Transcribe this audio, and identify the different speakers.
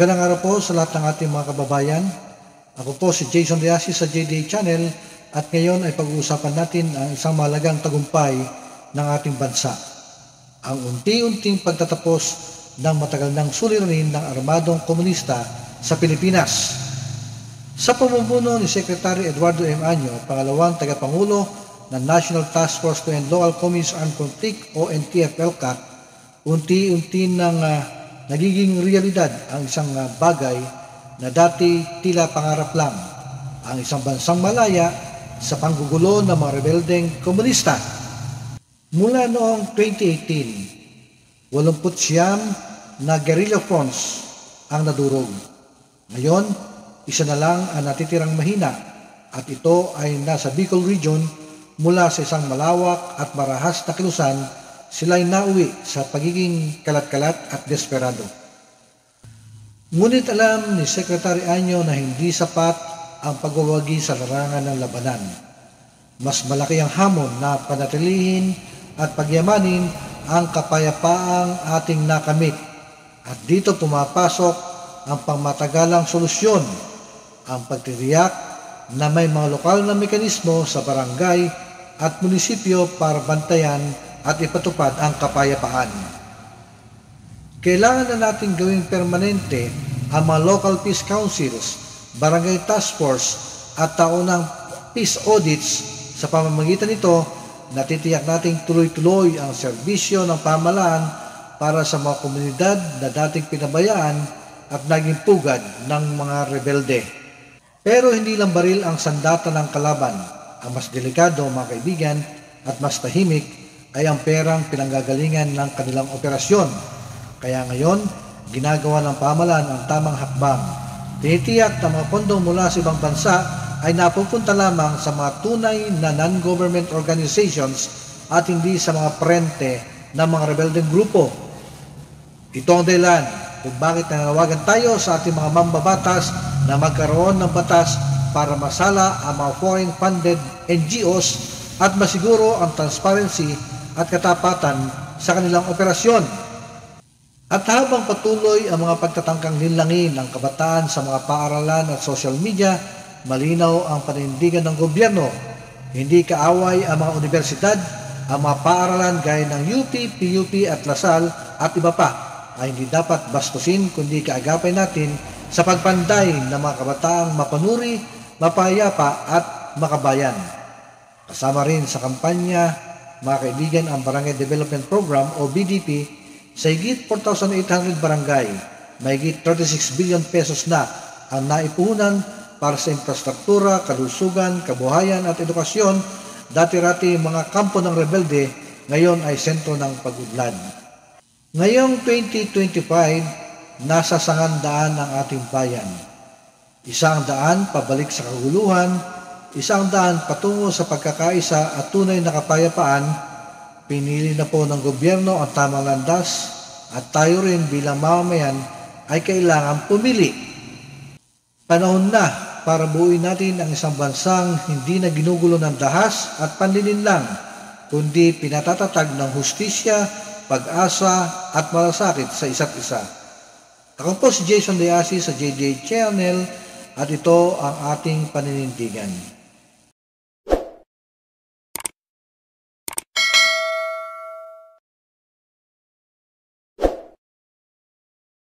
Speaker 1: Magandang araw po sa lahat ng ating mga kababayan. Ako po si Jason Diasi sa JDA Channel at ngayon ay pag-uusapan natin ang isang mahalagang tagumpay ng ating bansa. Ang unti-unting pagtatapos ng matagal ng suliranin ng armadong komunista sa Pilipinas. Sa pamumuno ni Secretary Eduardo M. Año, pangalawang tagapangulo ng National Task Force to End Local Communist Armed Conflict o NTF-ELCAC, unti-unti nang nagiging realidad ang isang bagay na dati tila pangarap lang, ang isang bansang malaya sa panggugulo ng mga rebeldeng komunista. Mula noong 2018, 89 na guerrilla fronts ang nadurog. Ngayon, isa na lang ang natitirang mahina at ito ay nasa Bicol Region. Mula sa isang malawak at marahas na kilusan, sila'y nauwi sa pagiging kalat-kalat at desperado. Ngunit alam ni Secretary Año na hindi sapat ang pagwawagi sa larangan ng labanan. Mas malaki ang hamon na panatilihin at pagyamanin ang kapayapaang ating nakamit. At dito pumapasok ang pangmatagalang solusyon, ang pagtitiyak na may mga lokal na mekanismo sa barangay at munisipyo para bantayan at ipatupad ang kapayapaan. Kailangan na natin gawing permanente ang mga local peace councils, barangay task force at taunang peace audits. Sa pamamagitan nito, natitiyak nating tuloy-tuloy ang serbisyo ng pamahalaan para sa mga komunidad na dating pinabayaan at naging pugad ng mga rebelde. Pero hindi lang baril ang sandata ng kalaban. Ang mas delikado, mga kaibigan, at mas tahimik ay ang perang pinanggagalingan ng kanilang operasyon. Kaya ngayon, ginagawa ng pamahalaan ang tamang hakbang. Tinitiyak na mga pondo mula sa ibang bansa ay napupunta lamang sa mga tunay na non-government organizations at hindi sa mga prente ng mga rebeldeng grupo. Ito ang dahilan kung bakit nananawagan tayo sa ating mga mambabatas na magkaroon ng batas para masala ang mga foreign-funded NGOs at masiguro ang transparency at katapatan sa kanilang operasyon. At habang patuloy ang mga pagtatangkang linlangin ng kabataan sa mga paaralan at social media, malinaw ang panindigan ng gobyerno. Hindi kaaway ang mga universidad, ang mga paaralan gaya ng UP, PUP at Lasal at iba pa ay hindi dapat bastusin kundi kaagapay natin sa pagpanday ng mga kabataang mapanuri, mapayapa at makabayan. Kasama rin sa kampanya, mga kaibigan, ang Barangay Development Program o BDP sa higit 4,800 barangay. May higit 36 billion pesos na ang naipuhunan para sa infrastruktura, kalusugan, kabuhayan at edukasyon. Dati-rati mga kampo ng rebelde, ngayon ay sentro ng pag-udlad. Ngayong 2025, nasa 100 ang ating bayan. 100 pabalik sa kaguluhan, 100 patungo sa pagkakaisa at tunay na kapayapaan. Pinili na po ng gobyerno ang tamang landas at tayo rin bilang mamamayan ay kailangan pumili. Panahon na para buuin natin ang isang bansang hindi na ginugulo ng dahas at panlilinlang, kundi pinatatatag ng hustisya, pag-asa at malasakit sa isa't isa. Ako po si Jason Diasi sa JDA Channel at ito ang ating paninindigan.